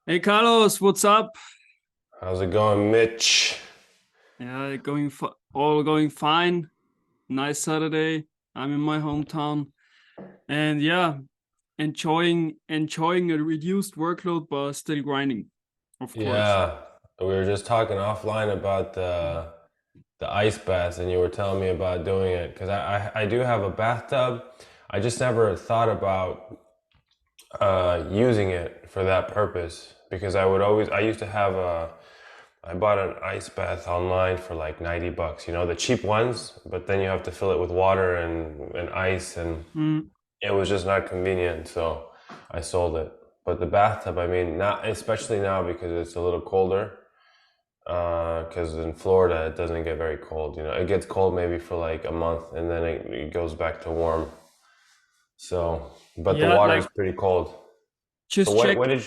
Hey Carlos, what's up? How's it going, Mitch? Yeah, all going fine. Nice Saturday. I'm in my hometown, and yeah, enjoying a reduced workload, but still grinding, of course. Yeah, we were just talking offline about the ice baths, and you were telling me about doing it because I do have a bathtub. I just never thought about using it for that purpose because I used to have I bought an ice bath online for like 90 bucks, the cheap ones, but then you have to fill it with water and ice, and Mm, it was just not convenient, so I sold it. But the bathtub, I mean, not especially now because it's a little colder. Because in Florida it doesn't get very cold. It gets cold maybe for like a month, and then it goes back to warm. So, but the yeah, water is like pretty cold. So just what? check What did?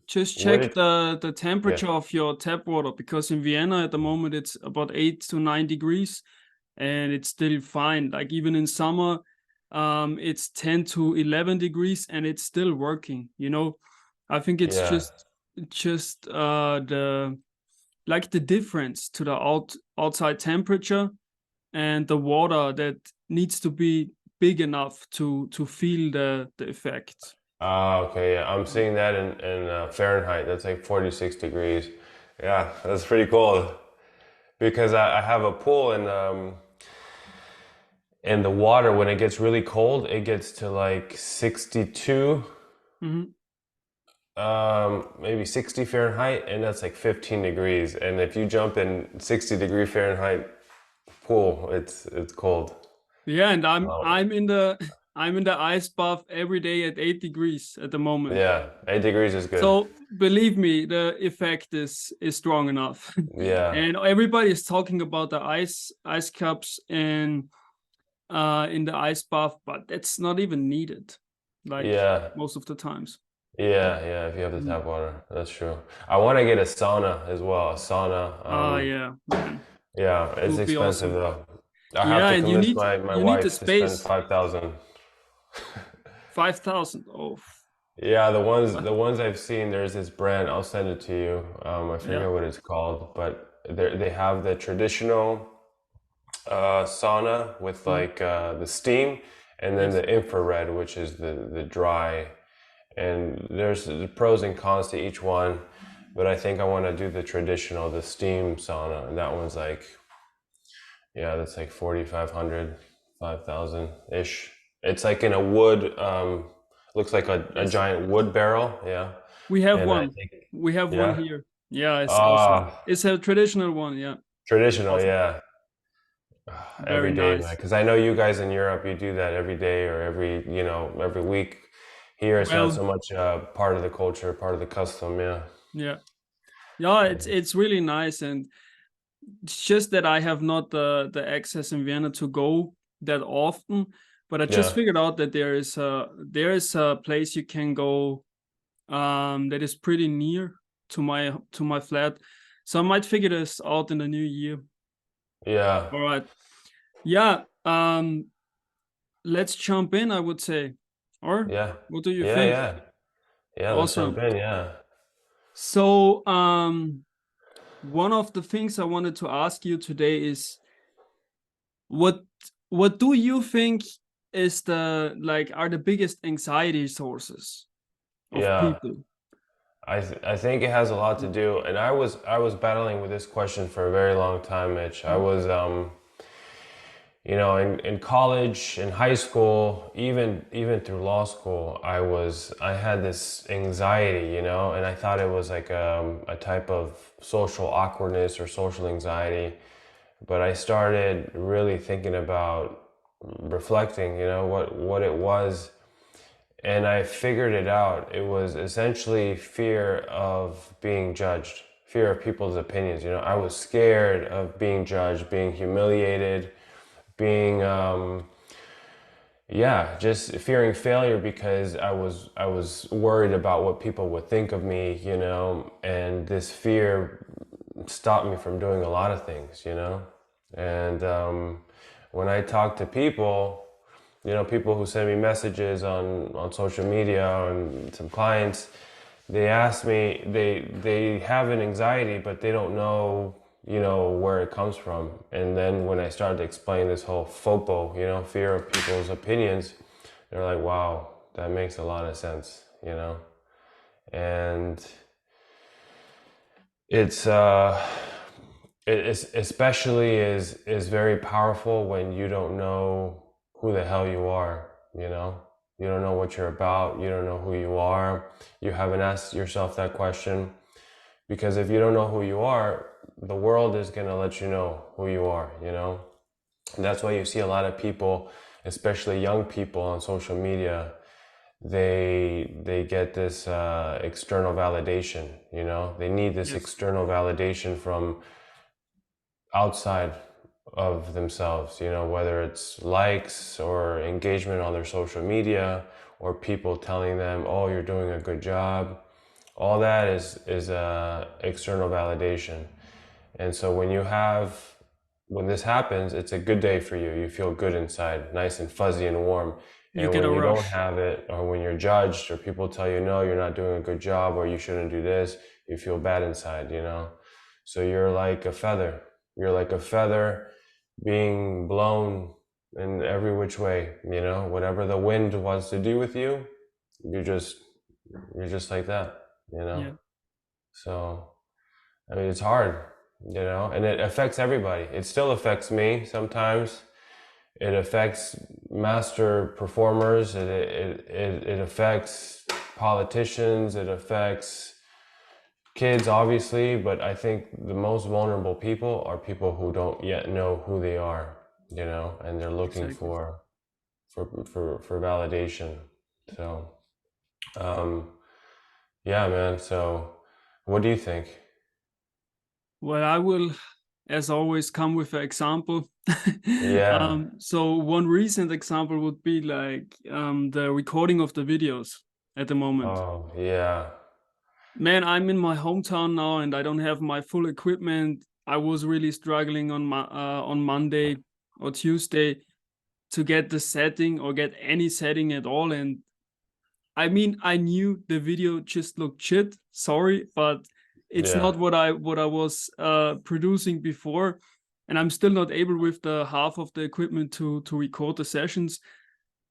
just What check did? the Yeah. temperature of your tap water because in Vienna at the moment it's about 8 to 9 degrees, and it's still fine. Like even in summer, it's 10 to 11 degrees and it's still working, you know. I think it's Yeah. just the like the difference to the outside temperature and the water that needs to be big enough to feel the effect. Okay. Yeah, I'm seeing that in Fahrenheit. That's like 46 degrees. Yeah, that's pretty cold because I have a pool, and the water, when it gets really cold, it gets to like 62, Mhm. maybe 60 Fahrenheit, and that's like 15 degrees. And if you jump in 60-degree Fahrenheit pool, it's cold. Yeah, and I'm Um, I'm in the I'm in the ice bath every day at 8 degrees at the moment. yeah, 8 degrees is good. So believe me, the effect is strong enough. Yeah, And everybody is talking about the ice cups and in the ice bath, but that's not even needed, like yeah, most of the times. yeah. If you have the Mm. tap water, that's true. I want to get a sauna as well. A sauna. Yeah, man, Yeah, it it's would be expensive awesome. though. I have Yeah, to and you convince need my you need the wife to spend space. 5,000. 5,000. Oh, Yeah, the ones but the ones I've seen, there's this brand, I'll send it to you. I yeah, forget what it's called, but they have the traditional sauna with mhm, like the steam, and then yes. the infrared, which is the dry. And there's the pros and cons to each one, but I think I want to do the traditional, the steam sauna, and that one's like, yeah, that's like 4,500, 5,000 ish. It's like in a wood, looks like a Yes. giant wood barrel. Yeah. We have And I one. think, We have one yeah. here. Yeah, it's awesome. Ah, It's a traditional one. Yeah, traditional. awesome. Yeah. Very Every day, man. nice. Because I know you guys in Europe, you do that every day or every week. Here, it's not Well, so much part of the culture, part of the custom. Yeah. yeah, yeah. It's really nice, and it's just that I have not the access in Vienna to go that often. But I just Yeah. figured out that there is a place you can go that is pretty near to my flat. So I might figure this out in the new year. Yeah. All right. Yeah. Let's jump in, I would say. Or Yeah. what do you Yeah. think? Yeah. Yeah. Let's jump Awesome. in. Yeah. So, one of the things I wanted to ask you today is what what do you think is are the biggest anxiety sources of Yeah. people? I think it has a lot to do, and I was battling with this question for a very long time, Mitch. I was in college, in high school, even through law school, I had this anxiety, and I thought it was like a type of social awkwardness or social anxiety. But I started really thinking about reflecting, what it was, and I figured it out. It was essentially fear of being judged, fear of people's opinions. I was scared of being judged, being humiliated, being yeah, just fearing failure because I was worried about what people would think of me, and this fear stopped me from doing a lot of things. And when I talk to people, people who send me messages on social media and some clients, they ask me, they have an anxiety, but they don't know, you know, where it comes from. And then when I started to explain this whole FOPO, you know, fear of people's opinions, they're like, wow, that makes a lot of sense, you know. And it's it's especially is very powerful when you don't know who the hell you are, you know. You don't know what you're about, you don't know who you are, you haven't asked yourself that question. Because if you don't know who you are, the world is going to let you know who you are, you know. And that's why you see a lot of people, especially young people on social media, they get this external validation, you know. They need this Yes, external validation from outside of themselves, you know, whether it's likes or engagement on their social media or people telling them, oh, you're doing a good job. All that is external validation. And so when this happens, it's a good day for you. You feel good inside, nice and fuzzy and warm. you And get when a you don't rush. have it, or when you're judged, or people tell you, no, you're not doing a good job, or you shouldn't do this, you feel bad inside, you know? So you're like a feather. You're like a feather being blown in every which way, you know? Whatever the wind wants to do with you, you just, you're just like that, you know? Yeah, So I mean, it's hard, you know, and it affects everybody. It still affects me sometimes. It affects master performers. It affects politicians. It affects kids, obviously. But I think the most vulnerable people are people who don't yet know who they are, you know, and they're looking exactly. for validation. So, um, yeah, man. So, what do you think? Well, I will, as always, come with an example. Yeah. So one recent example would be like the recording of the videos at the moment. Oh, yeah. Man, I'm in my hometown now and I don't have my full equipment. I was really struggling on Monday or Tuesday to get the setting or get any setting at all. And I mean, I knew the video just looked shit. Sorry, but it's Yeah. not what I was producing before, and I'm still not able with the half of the equipment to record the sessions.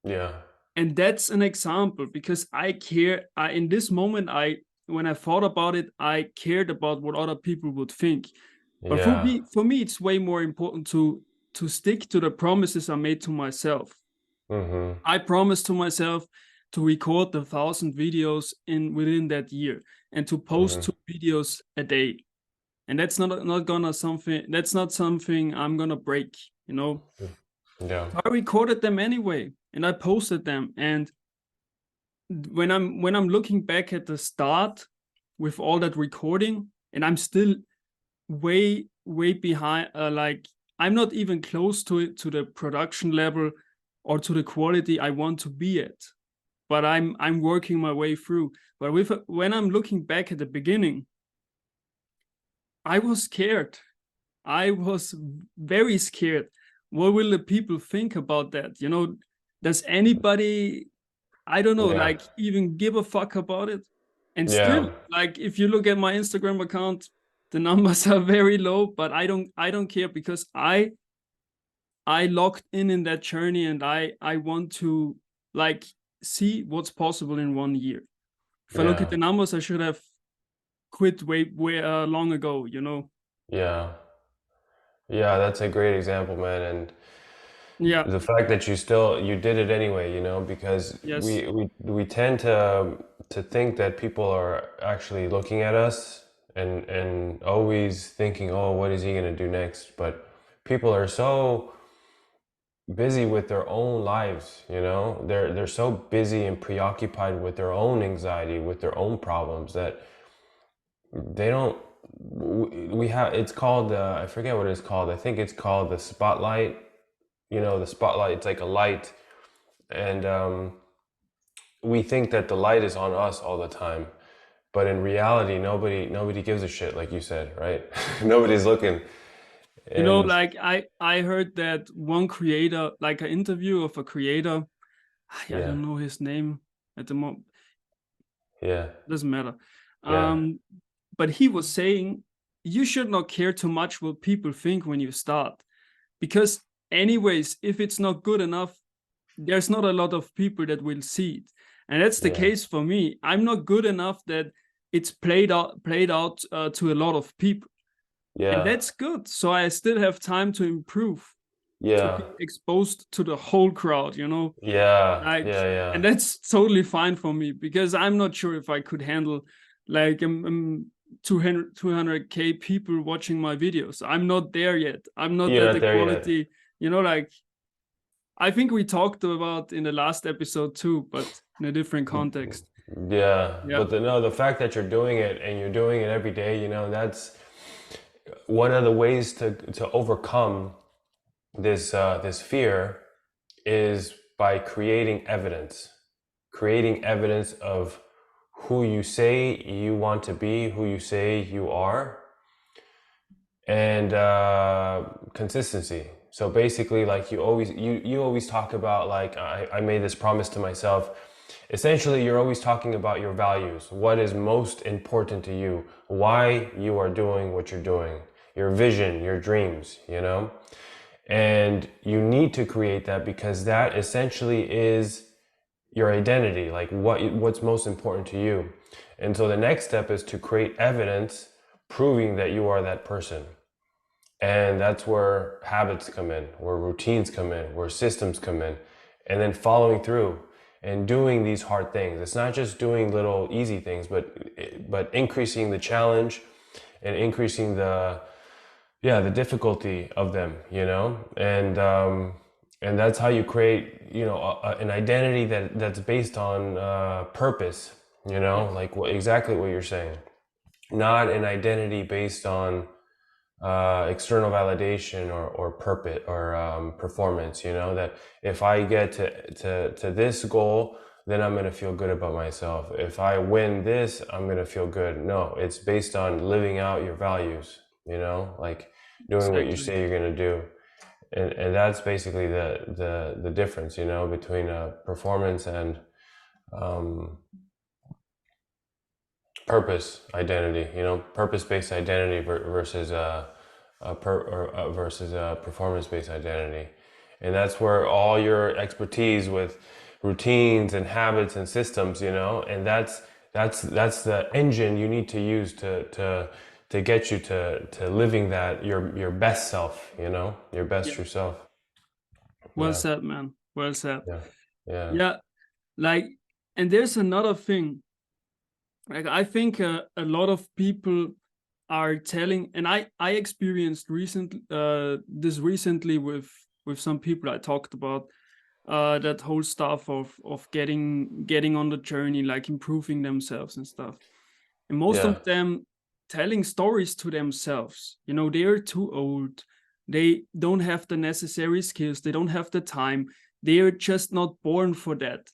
Yeah. And that's an example because I care. In this moment, when I thought about it, I cared about what other people would think. But Yeah. for me, it's way more important to stick to the promises I made to myself. Mm-hmm. I promised to myself to record 1,000 videos in within that year and to post Mm-hmm. 2 videos a day. And that's not gonna something that's not something I'm gonna break, you know. Yeah. So I recorded them anyway and I posted them. And when I'm looking back at the start with all that recording, and I'm still way behind, like I'm not even close to it to the production level or to the quality I want to be at. But I'm working my way through. But when I'm looking back at the beginning, I was scared. I was very scared. What will the people think about that? You know, does anybody, I don't know, Yeah. like even give a fuck about it? And Yeah. still, like if you look at my Instagram account, the numbers are very low, but I don't care because I locked in that journey and I want to like see what's possible in 1 year. If I look at Yeah. the numbers, I should have quit way long ago. You know. Yeah. Yeah. That's a great example, man. And Yeah. the fact that you did it anyway, you know, because Yes. we tend to think that people are actually looking at us and always thinking, oh, what is he gonna do next? But people are so busy with their own lives, you know. They're so busy and preoccupied with their own anxiety, with their own problems that they don't we have it's called I forget what it's called. I think it's called the spotlight. You know, the spotlight, it's like a light, and we think that the light is on us all the time, but in reality nobody gives a shit, like you said, right? Nobody's looking. You know, And like I heard that one creator, like an interview of a creator, I yeah. don't know his name at the moment. Yeah. Doesn't matter. Yeah. But he was saying you should not care too much what people think when you start, because anyways, if it's not good enough, there's not a lot of people that will see it. And that's the Yeah. case for me. I'm not good enough that it's played out to a lot of people, and Yeah. that's good. So I still have time to improve, to Yeah. be exposed to the whole crowd, Yeah. like, Yeah. Yeah. and that's totally fine for me, because I'm not sure if I could handle like 200k people watching my videos. I'm not there yet. I'm not You're at not the there yet. quality, like I think we talked about in the last episode too, but in a different context. Yeah, Yeah, but the fact that you're doing it and you're doing it every day, that's one of the ways to overcome this fear is by creating evidence of who you say you want to be, who you say you are, and consistency. So basically, like you always talk about, like I made this promise to myself. Essentially, you're always talking about your values, what is most important to you, why you are doing what you're doing, your vision, your dreams, and you need to create that, because that essentially is your identity, like what's most important to you. And so the next step is to create evidence proving that you are that person. And that's where habits come in, where routines come in, where systems come in, and then following through and doing these hard things. It's not just doing little easy things, but increasing the challenge and increasing the difficulty of them, and that's how you create, an identity that's based on purpose, yes, like exactly what you're saying, not an identity based on external validation or purpose or performance. That if I get to this goal, then I'm gonna feel good about myself. If I win this, I'm gonna feel good. No, it's based on living out your values. Like doing what you exactly. say you're gonna do, and that's basically the difference. Between performance and um, purpose identity. Purpose-based identity versus versus a performance-based identity, and that's where all your expertise with routines and habits and systems, and that's the engine you need to use to get you to living that your best self, your best Yeah, true self. well Yeah, said, man. Well said. yeah, yeah, Yeah, like, and there's another thing. Like, I think a lot of people are telling, and I experienced this recently with some people I talked about, that whole stuff of getting on the journey, like improving themselves and stuff. And most yeah, of them telling stories to themselves. They're too old. They don't have the necessary skills. They don't have the time. They're just not born for that.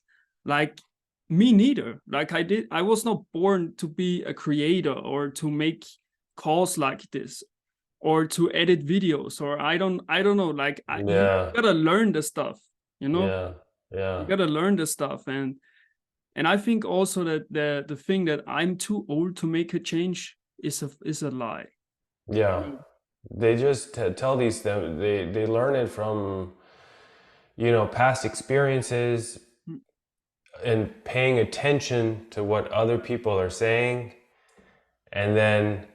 Like, me neither. Like, I was not born to be a creator or to make calls like this or to edit videos, or I don't know. Like, you yeah, gotta learn the stuff, you know? yeah, You yeah, gotta learn the stuff. And I think also that the thing that I'm too old to make a change is a lie. You yeah. know, They just tell these them they learn it from past experiences Mm, and paying attention to what other people are saying, and then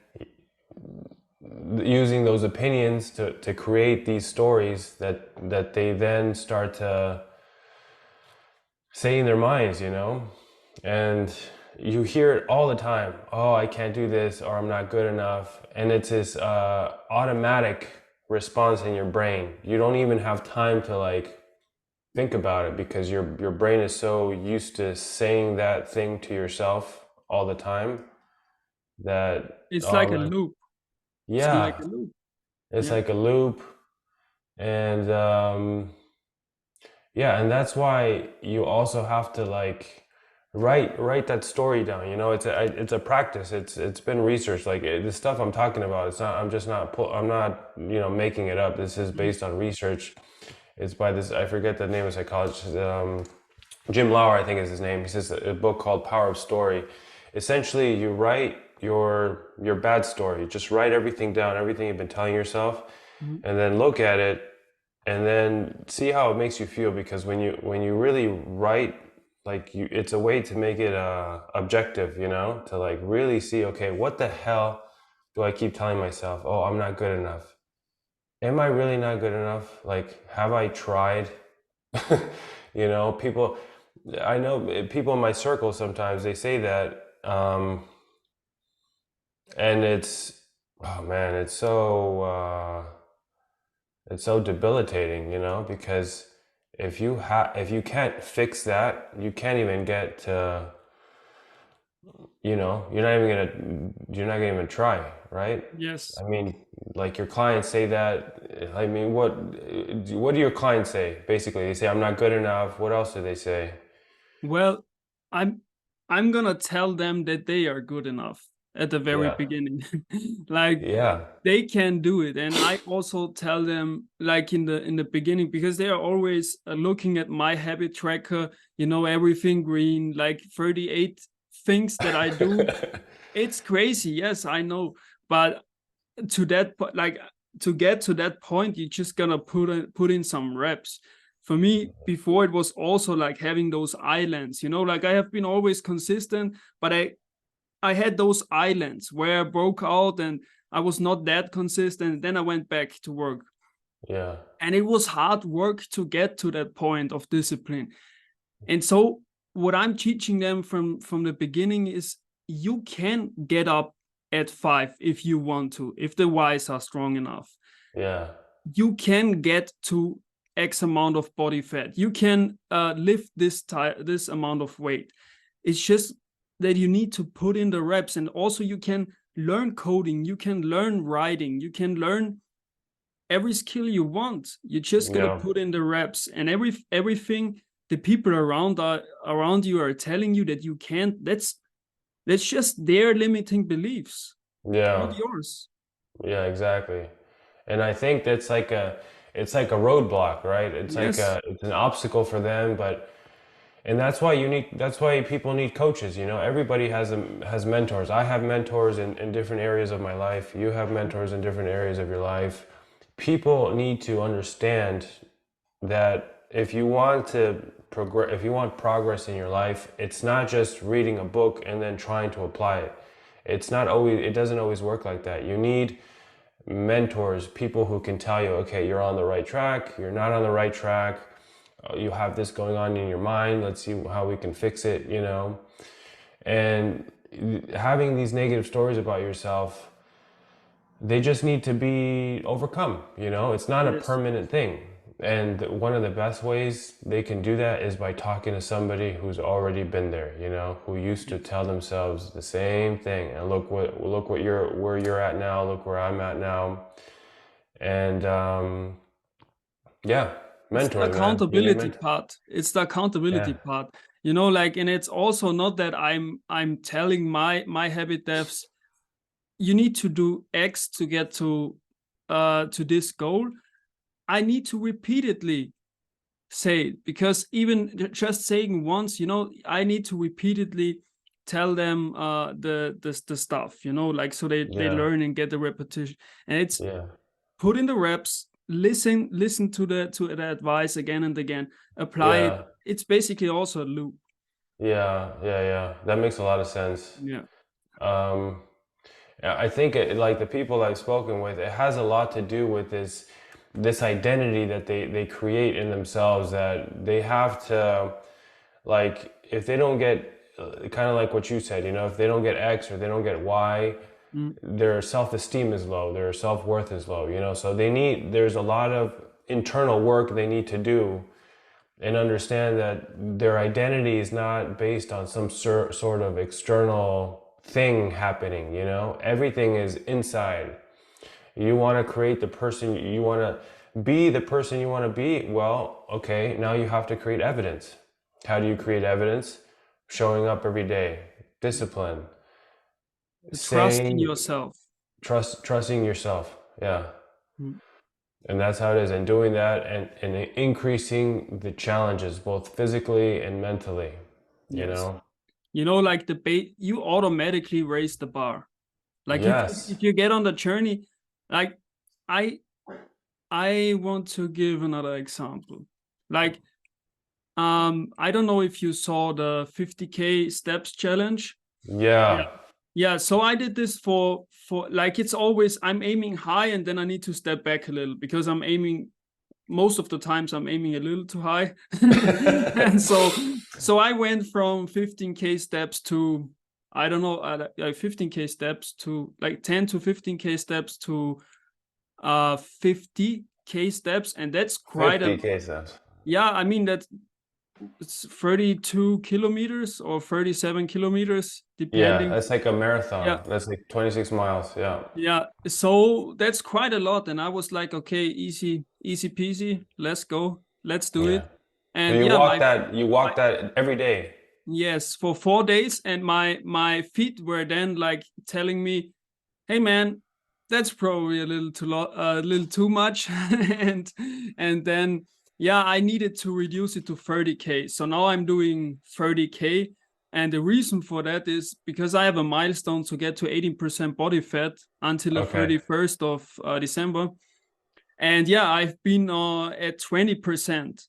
using those opinions to create these stories that they then start to say in their minds, and you hear it all the time. Oh, I can't do this, or I'm not good enough, and it's this automatic response in your brain. You don't even have time to like think about it, because your brain is so used to saying that thing to yourself all the time that, it's oh, like I'm a not. loop. It's like Yeah, a loop. it's Yeah. like a loop. And yeah, and that's why you also have to like write that story down. It's a practice. It's been researched. Like the stuff I'm talking about, it's not, I'm not making it up. This is Mhm. based on research. It's by this, I forget the name of psychologist. Jim Lauer, I think is his name. He says a book called Power of Story. Essentially, you write your bad story. Just write everything down, everything you've been telling yourself, Mhm. and then look at it, and then see how it makes you feel. Because when you really write, like it's a way to make it objective. To like really see, okay, what the hell do I keep telling myself? Oh, I'm not good enough. Am I really not good enough? Like, have I tried? People, I know people in my circle sometimes they say that, and oh man, it's so debilitating, because if you can't fix that, you can't even get to, you're not gonna even try, right? Yes. I mean, like your clients say that. I mean, what do your clients say? Basically, they say I'm not good enough. What else do they say? Well, I'm I'm gonna tell them that they are good enough at the very Yeah, beginning. Like yeah, they can do it. And I also tell them like in the beginning, because they are always looking at my habit tracker, everything green, like 38 things that I do. It's crazy, yes, I know. But to that like to get to that point, you're just gonna put in some reps. For me, before, it was also like having those islands, like I have been always consistent, but I had those islands where I broke out and I was not that consistent. Then I went back to work, yeah, and it was hard work to get to that point of discipline. And so what I'm teaching them from the beginning is, you can get up at 5 if you want to, if the whys are strong enough. yeah, You can get to X amount of body fat. You can lift this amount of weight. It's just that you need to put in the reps, and also you can learn coding, you can learn writing, you can learn every skill you want. You just gotta yeah, put in the reps, and everything the people around you are telling you that you can't. That's just their limiting beliefs, not yeah, yours. yeah, exactly. And I think it's like a roadblock, right? Yes. It's an obstacle for them, and that's why people need coaches. Everybody has mentors. I have mentors in different areas of my life. You have mentors in different areas of your life. People need to understand that if you want progress in your life, it's not just reading a book and then trying to apply it. It doesn't always work like that. You need mentors, people who can tell you, okay, you're on the right track, you're not on the right track, you have this going on in your mind, let's see how we can fix it. And having these negative stories about yourself, they just need to be overcome. It's not a Yes. permanent thing. And one of the best ways they can do that is by talking to somebody who's already been there, who used to tell themselves the same thing. And look where you're at now, look where I'm at now. And yeah, It's the mentors, man. You need accountability mentors. part. It's the accountability Yeah, part. Like, and it's also not that I'm telling my habit devs, you need to do X to get to this goal. I need to repeatedly say it, because even just saying once, I need to repeatedly tell them the stuff, like, so they yeah, learn and get the repetition. And it's yeah, put in the reps, listen to the advice again and again, apply it. yeah, It's basically also a loop. yeah, yeah, yeah. That makes a lot of sense. Yeah. Um, Yeah, I think like the people I've spoken with, it has a lot to do with this identity that they create in themselves, that they have to, like, if they don't get kind of like what you said, if they don't get X or they don't get Y, Mm. their self-esteem is low, their self-worth is low, so there's a lot of internal work they need to do, and understand that their identity is not based on some sort of external thing happening. Everything is inside. You want to create the person you want to be, the person you want to be. Well, okay, now you have to create evidence. How do you create evidence? Showing up every day, discipline, The trust in saying, yourself. trusting yourself. Yeah. Mm. And that's how it is. And doing that and increasing the challenges both physically and mentally, you Yes. know? You know, like the bait, you automatically raise the bar. Like Yes. if you get on the journey, like I I want to give another example. Like I don't know if you saw the 50K steps challenge. Yeah. Yeah. Yeah, so I did this for like it's always I'm aiming high and then I need to step back a little because I'm aiming most of the times I'm aiming a little too high. And so I went from 15K steps to I don't know, like 15K steps to like 10 to 15K steps to 50K steps, and that's quite a 50 cases. yeah, I mean that it's 32 kilometers or 37 kilometers Yeah, depending. that's like a Yeah. marathon. That's like 26 miles. Yeah. Yeah, so that's quite a lot, and I was like, okay, easy peasy, let's go, let's do Yeah. it. So And yeah, you my walk that every day. yes, for 4 days, and my feet were then like telling me, hey man, that's probably a little too much, and then yeah, I needed to reduce it to 30K. So now I'm doing 30K, and the reason for that is because I have a milestone to get to 18% body fat until the Okay. 31st of December, and yeah, I've been at 20%,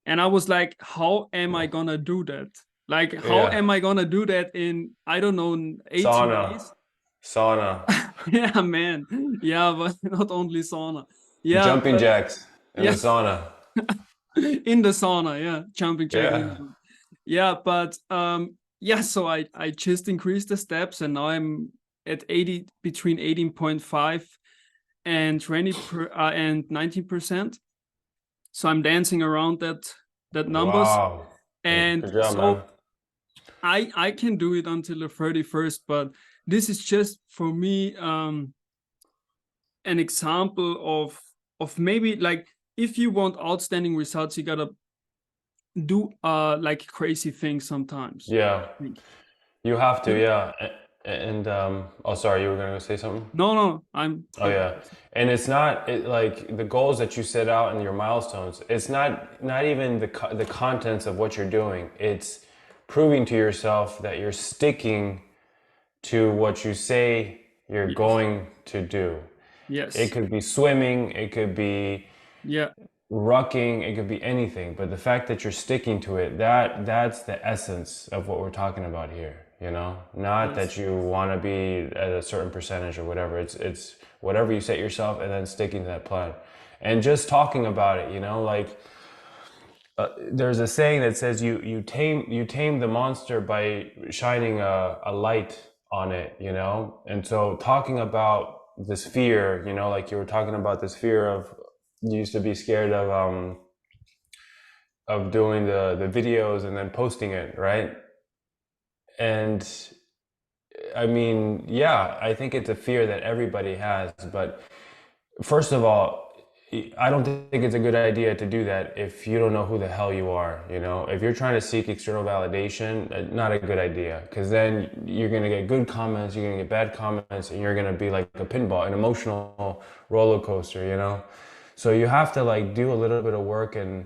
and I was like, how am I gonna do that? Like, how Yeah. am I gonna do that in I don't know 18 Sauna. days? Sauna. Yeah, man. Yeah, but not only sauna. Yeah, Jumping but jacks in the yeah, sauna. in the sauna. Yeah, jumping jack in the Yeah. sauna. Yeah, but yeah. So I just increased the steps, and now I'm at 80 between 18.5 and 19%. So I'm dancing around that numbers, Wow. and Good job, man. so I can do it until the 31st, but this is just for me an example of maybe like if you want outstanding results, you gotta do like crazy things sometimes. Yeah. I think. You have to, You- yeah. And oh, sorry, you were gonna say something? No, no, I'm Oh good. yeah. And it's not like the goals that you set out and your milestones. It's not even the contents of what you're doing. It's proving to yourself that you're sticking to what you say you're Yes, going to do. It yes, could be swimming, it could be yeah, rucking, it could be anything, but the fact that you're sticking to it, that's the essence of what we're talking about here, you know? Not that yes, you want to be at a certain percentage or whatever. It's whatever you set yourself and then sticking to that plan. And just talking about it, you know, like there's a saying that says you tame the monster by shining a light on it, you know? And so talking about this fear, you know, like you were talking about this fear of you used to be scared of doing the videos and then posting it, right? And I mean, yeah, I think it's a fear that everybody has, but first of all, I don't think it's a good idea to do that if you don't know who the hell you are. You know, if you're trying to seek external validation, not a good idea, because then you're going to get good comments, you're going to get bad comments, and you're going to be like a pinball, an emotional roller coaster, you know? So you have to like do a little bit of work and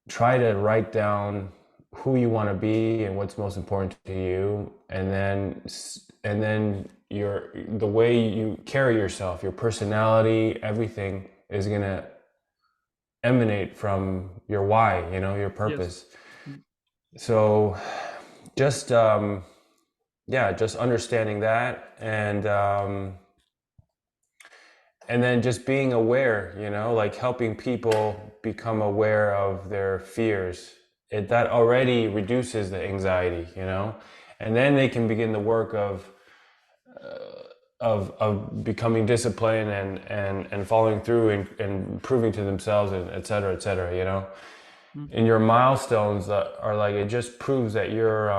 try to write down who you want to be and what's most important to you, and then your the way you carry yourself, your personality, everything is going to emanate from your why, you know, your yes, purpose. So just yeah, just understanding that, and then just being aware, you know, like helping people become aware of their fears. That already reduces the anxiety, you know, and then they can begin the work of becoming disciplined and following through and proving to themselves, and et cetera, you know. mm, And your milestones are like, it just proves that you're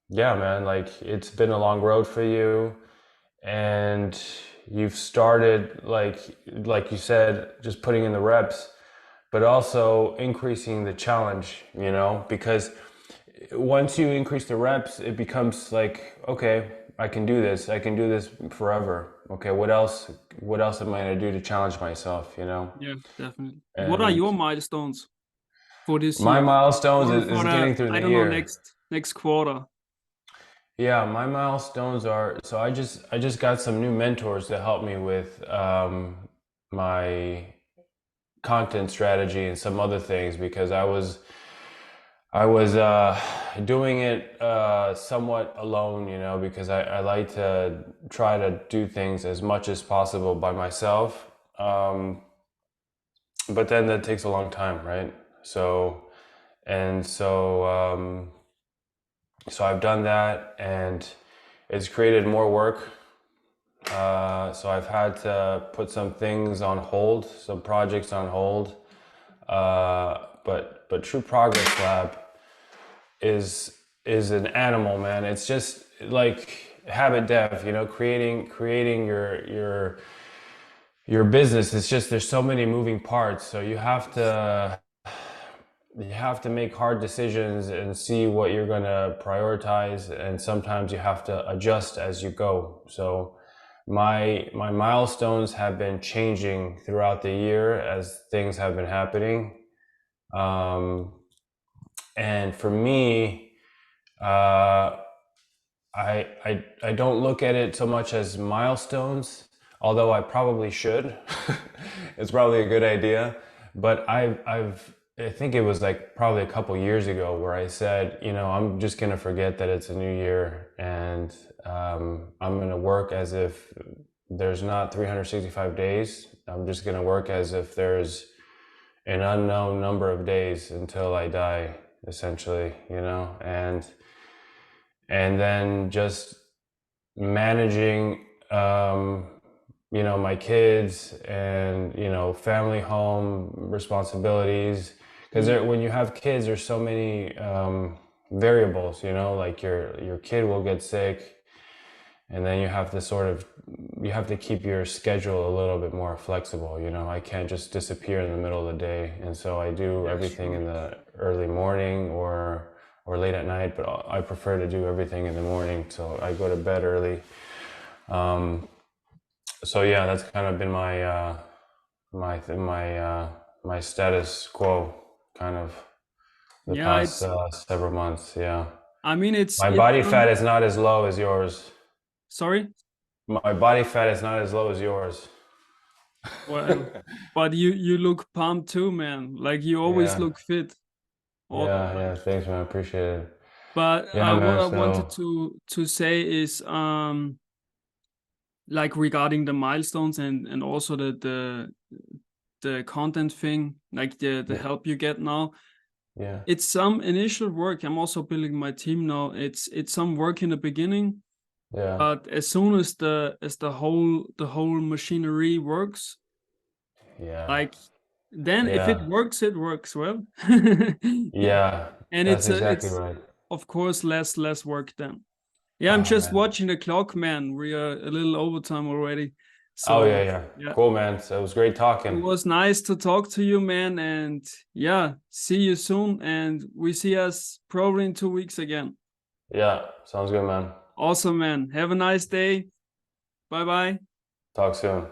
yeah, man, like it's been a long road for you, and you've started like you said, just putting in the reps, but also increasing the challenge, you know, because once you increase the reps, it becomes like, okay, I can do this. I can do this forever. Okay, what else? What else am I gonna do to challenge myself? You know. Yeah, definitely. What are And your milestones for this my year, milestones or is for the, getting through I the don't know, year. next quarter? Yeah, my milestones are so I just got some new mentors to help me with my content strategy and some other things because I was doing it somewhat alone, you know, because I like to try to do things as much as possible by myself. But then that takes a long time, right? So and so so I've done that, and it's created more work. So I've had to put some things on hold, some projects on hold. But True Progress Lab is an animal, man. It's just like HabitDev, you know, creating your business. It's just there's so many moving parts, so you have to make hard decisions and see what you're going to prioritize, and sometimes you have to adjust as you go. So my milestones have been changing throughout the year as things have been happening. um, and for me, uh, I don't look at it so much as milestones, although I probably should. It's probably a good idea. But I think it was like probably a couple years ago where I said, you know, I'm just gonna forget that it's a new year, and I'm gonna work as if there's not 365 days. I'm just gonna work as if there's an unknown number of days until I die, essentially, you know, and then just managing you know, my kids and, you know, family, home responsibilities, because Mm. when you have kids there's so many variables, you know, like your kid will get sick, and then you have to sort of you have to keep your schedule a little bit more flexible. You know, I can't just disappear in the middle of the day, and so I do Yeah, everything sure. in the early morning or late at night, but I prefer to do everything in the morning, so I go to bed early. um, so yeah, that's kind of been my status quo, kind of the Yeah, past it's. several months. Yeah, I mean, my it's. body fat is not as low as yours. Sorry. My body fat is not as low as yours. Well, but you look pumped too, man. Like you always Yeah, look fit all the yeah, time. yeah. Thanks, man. I appreciate it. But Yeah, what man. I wanted So to say is like regarding the milestones and also the content thing, like the yeah, help you get now. yeah, It's some initial work. I'm also building my team now. It's some work in the beginning, yeah, but as soon as the whole machinery works, yeah, like then if yeah, it works well. yeah. And That's exactly it's right. of course less work then. Yeah, I'm Oh just man. watching the clock, man. We are a little overtime already. Oh So yeah, yeah. yeah, Cool, man. So it was great it talking. was nice to talk to you, man. And yeah, see you soon. And we see us probably in 2 weeks again. Yeah, sounds good, man. Awesome, man. Have a nice day. Bye bye. Talk soon.